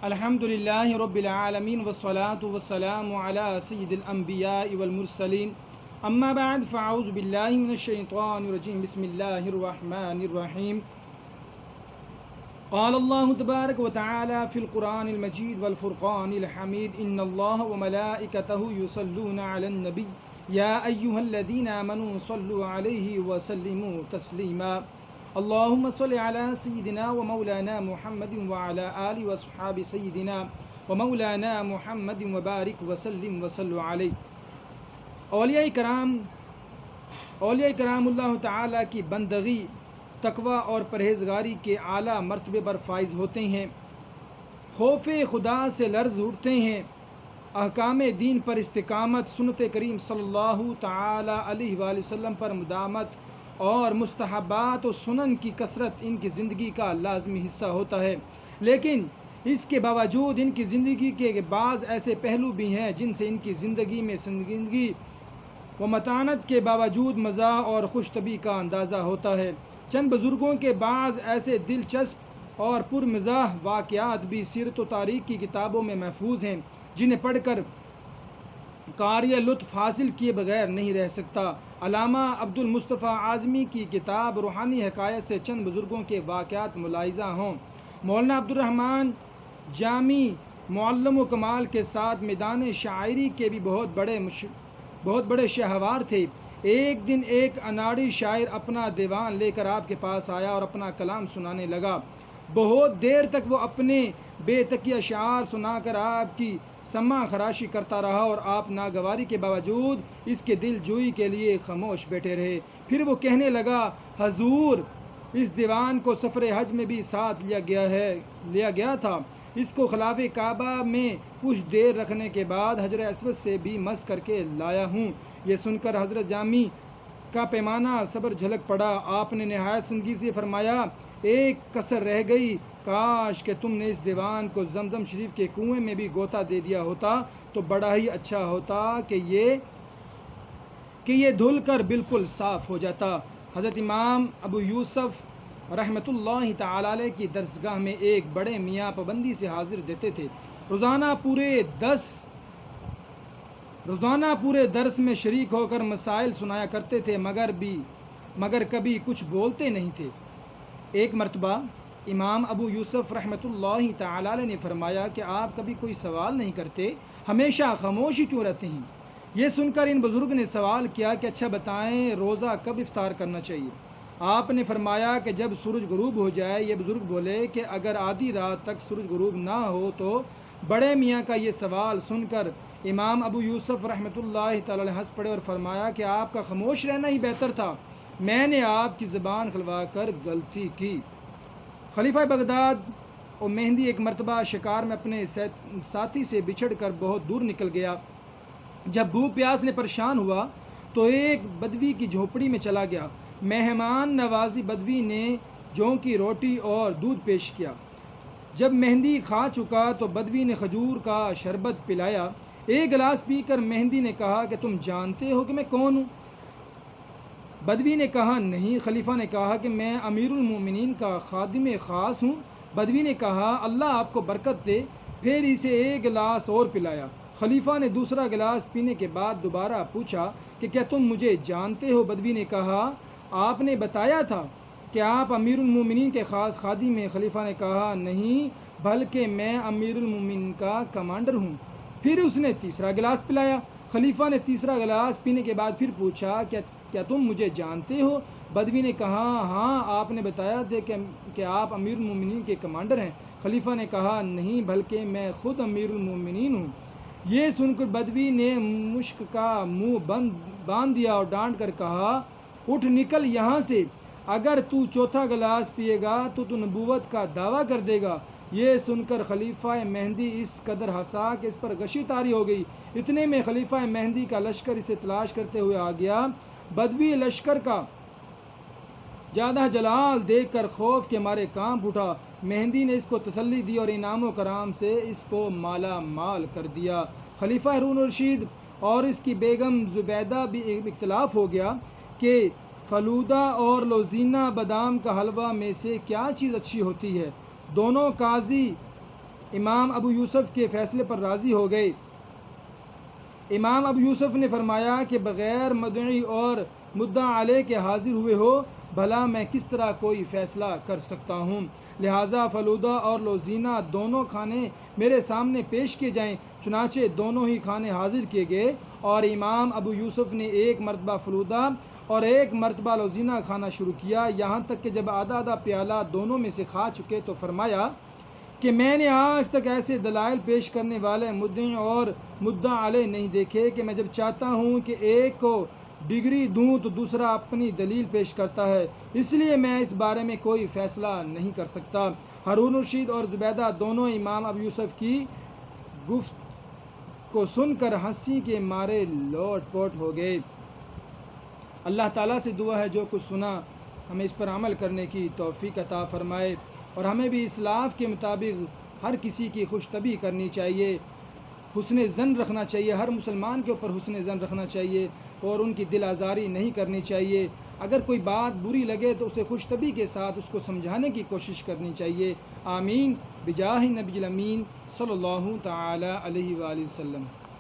الحمد للہ رب العالمین والصلاة والسلام علی سید الانبیاء والمرسلین اما بعد فاعوذ باللہ من الشیطان الرجیم بسم اللہ الرحمن الرحیم قال اللہ تبارک وتعالی فی القرآن المجید والفرقان الحمید ان اللہ وملائکتہ یصلون علی النبی یا ایہا الذین آمنوا صلوا علیہ وسلموا تسلیما اللهم صل على سيدنا ومولانا محمد وعلى آل وصحاب سيدنا ومولانا محمد وبارك وسلم وصلوا علیہ۔ اولیاء کرام اللہ تعالیٰ کی بندگی، تقوی اور پرہیزگاری کے اعلیٰ مرتبے پر فائز ہوتے ہیں، خوف خدا سے لرز اٹھتے ہیں، احکام دین پر استقامت، سنت کریم صلی اللہ تعالیٰ علیہ وآلہ وسلم پر مدامت اور مستحبات و سنن کی کثرت ان کی زندگی کا لازمی حصہ ہوتا ہے۔ لیکن اس کے باوجود ان کی زندگی کے بعض ایسے پہلو بھی ہیں جن سے ان کی زندگی میں سنگینی و متانت کے باوجود مزہ اور خوش طبعی کا اندازہ ہوتا ہے۔ چند بزرگوں کے بعض ایسے دلچسپ اور پرمزاح واقعات بھی سیرت و تاریخ کی کتابوں میں محفوظ ہیں جنہیں پڑھ کر قاری لطف حاصل کیے بغیر نہیں رہ سکتا۔ علامہ عبد المصطفیٰ اعظمی کی کتاب روحانی حکایت سے چند بزرگوں کے واقعات ملاحظہ ہوں۔ مولانا عبد الرحمن جامی معلم و کمال کے ساتھ میدان شاعری کے بھی بہت بڑے شہوار تھے۔ ایک دن ایک اناڑی شاعر اپنا دیوان لے کر آپ کے پاس آیا اور اپنا کلام سنانے لگا۔ بہت دیر تک وہ اپنے بے تکیہ اشعار سنا کر آپ کی سماع خراشی کرتا رہا اور آپ ناگواری کے باوجود اس کے دل جوئی کے لیے خاموش بیٹھے رہے۔ پھر وہ کہنے لگا، حضور، اس دیوان کو سفر حج میں بھی ساتھ لیا گیا تھا۔ اس کو خلاف کعبہ میں کچھ دیر رکھنے کے بعد حجر اسود سے بھی مس کر کے لایا ہوں۔ یہ سن کر حضرت جامی کا پیمانہ صبر جھلک پڑا۔ آپ نے نہایت سنجیدگی سے فرمایا، ایک کسر رہ گئی، کاش کہ تم نے اس دیوان کو زمزم شریف کے کنویں میں بھی غوطہ دے دیا ہوتا تو بڑا ہی اچھا ہوتا کہ یہ دھل کر بالکل صاف ہو جاتا۔ حضرت امام ابو یوسف رحمۃ اللہ تعالی علیہ کی درسگاہ میں ایک بڑے میاں پابندی سے حاضر دیتے تھے۔ روزانہ پورے درس میں شریک ہو کر مسائل سنایا کرتے تھے مگر کبھی کچھ بولتے نہیں تھے۔ ایک مرتبہ امام ابو یوسف رحمۃ اللہ تعالی علیہ نے فرمایا کہ آپ کبھی کوئی سوال نہیں کرتے، ہمیشہ خاموشی کیوں رہتے ہیں؟ یہ سن کر ان بزرگ نے سوال کیا کہ اچھا بتائیں، روزہ کب افطار کرنا چاہیے؟ آپ نے فرمایا کہ جب سورج غروب ہو جائے۔ یہ بزرگ بولے کہ اگر آدھی رات تک سورج غروب نہ ہو تو؟ بڑے میاں کا یہ سوال سن کر امام ابو یوسف رحمۃ اللہ تعالی علیہ ہنس پڑے اور فرمایا کہ آپ کا خاموش رہنا ہی بہتر تھا، میں نے آپ کی زبان کھلوا کر غلطی کی۔ خلیفہ بغداد اور مہندی ایک مرتبہ شکار میں اپنے ساتھی سے بچھڑ کر بہت دور نکل گیا۔ جب بھوک پیاس نے پریشان ہوا تو ایک بدوی کی جھونپڑی میں چلا گیا۔ مہمان نوازی بدوی نے جوں کی روٹی اور دودھ پیش کیا۔ جب مہندی کھا چکا تو بدوی نے کھجور کا شربت پلایا۔ ایک گلاس پی کر مہندی نے کہا کہ تم جانتے ہو کہ میں کون ہوں؟ بدوی نے کہا نہیں۔ خلیفہ نے کہا کہ میں امیر المومنین کا خادم خاص ہوں۔ بدوی نے کہا اللہ آپ کو برکت دے، پھر اسے ایک گلاس اور پلایا۔ خلیفہ نے دوسرا گلاس پینے کے بعد دوبارہ پوچھا کہ کیا تم مجھے جانتے ہو؟ بدوی نے کہا آپ نے بتایا تھا کہ آپ امیر المومنین کے خاص خادم ہیں۔ خلیفہ نے کہا نہیں، بلکہ میں امیر المومنین کا کمانڈر ہوں۔ پھر اس نے تیسرا گلاس پلایا۔ خلیفہ نے تیسرا گلاس پینے کے بعد پھر پوچھا کیا تم مجھے جانتے ہو؟ بدوی نے کہا ہاں، آپ نے بتایا تھا کہ آپ امیر المومنین کے کمانڈر ہیں۔ خلیفہ نے کہا نہیں، بلکہ میں خود امیر المومنین ہوں۔ یہ سن کر بدوی نے مشک کا منہ باندھ دیا اور ڈانٹ کر کہا اٹھ نکل یہاں سے، اگر تو چوتھا گلاس پیے گا تو نبوت کا دعویٰ کر دے گا۔ یہ سن کر خلیفہ مہندی اس قدر ہنسا کہ اس پر غشی طاری ہو گئی۔ اتنے میں خلیفہ مہندی کا لشکر اسے تلاش کرتے ہوئے آ گیا۔ بدوی لشکر کا زیادہ جلال دیکھ کر خوف کے مارے کانپ اٹھا۔ مہندی نے اس کو تسلی دی اور انعام و کرام سے اس کو مالا مال کر دیا۔ خلیفہ ہارون الرشید اور اس کی بیگم زبیدہ بھی اختلاف ہو گیا کہ فلودہ اور لوزینہ بادام کا حلوہ میں سے کیا چیز اچھی ہوتی ہے۔ دونوں قاضی امام ابو یوسف کے فیصلے پر راضی ہو گئے۔ امام ابو یوسف نے فرمایا کہ بغیر مدعی اور مدعا علیہ کے حاضر ہوئے ہو، بھلا میں کس طرح کوئی فیصلہ کر سکتا ہوں؟ لہٰذا فلودہ اور لوزینہ دونوں کھانے میرے سامنے پیش کیے جائیں۔ چنانچہ دونوں ہی کھانے حاضر کیے گئے اور امام ابو یوسف نے ایک مرتبہ فلودہ اور ایک مرتبہ لوزینہ کھانا شروع کیا، یہاں تک کہ جب آدھا آدھا پیالہ دونوں میں سے کھا چکے تو فرمایا کہ میں نے آج تک ایسے دلائل پیش کرنے والے مدعی اور مدعا علیہ نہیں دیکھے کہ میں جب چاہتا ہوں کہ ایک کو ڈگری دوں تو دوسرا اپنی دلیل پیش کرتا ہے، اس لیے میں اس بارے میں کوئی فیصلہ نہیں کر سکتا۔ ہارون الرشید اور زبیدہ دونوں امام ابو یوسف کی گفت کو سن کر ہنسی کے مارے لوٹ پوٹ ہو گئے۔ اللہ تعالیٰ سے دعا ہے جو کچھ سنا ہمیں اس پر عمل کرنے کی توفیق عطا فرمائے، اور ہمیں بھی اسلاف کے مطابق ہر کسی کی خوش طبی کرنی چاہیے، حسن ظن رکھنا چاہیے، ہر مسلمان کے اوپر حسن ظن رکھنا چاہیے اور ان کی دل آزاری نہیں کرنی چاہیے۔ اگر کوئی بات بری لگے تو اسے خوش طبی کے ساتھ اس کو سمجھانے کی کوشش کرنی چاہیے۔ آمین بجاہ نبی الامین صلی اللہ تعالی علیہ وآلہ وسلم۔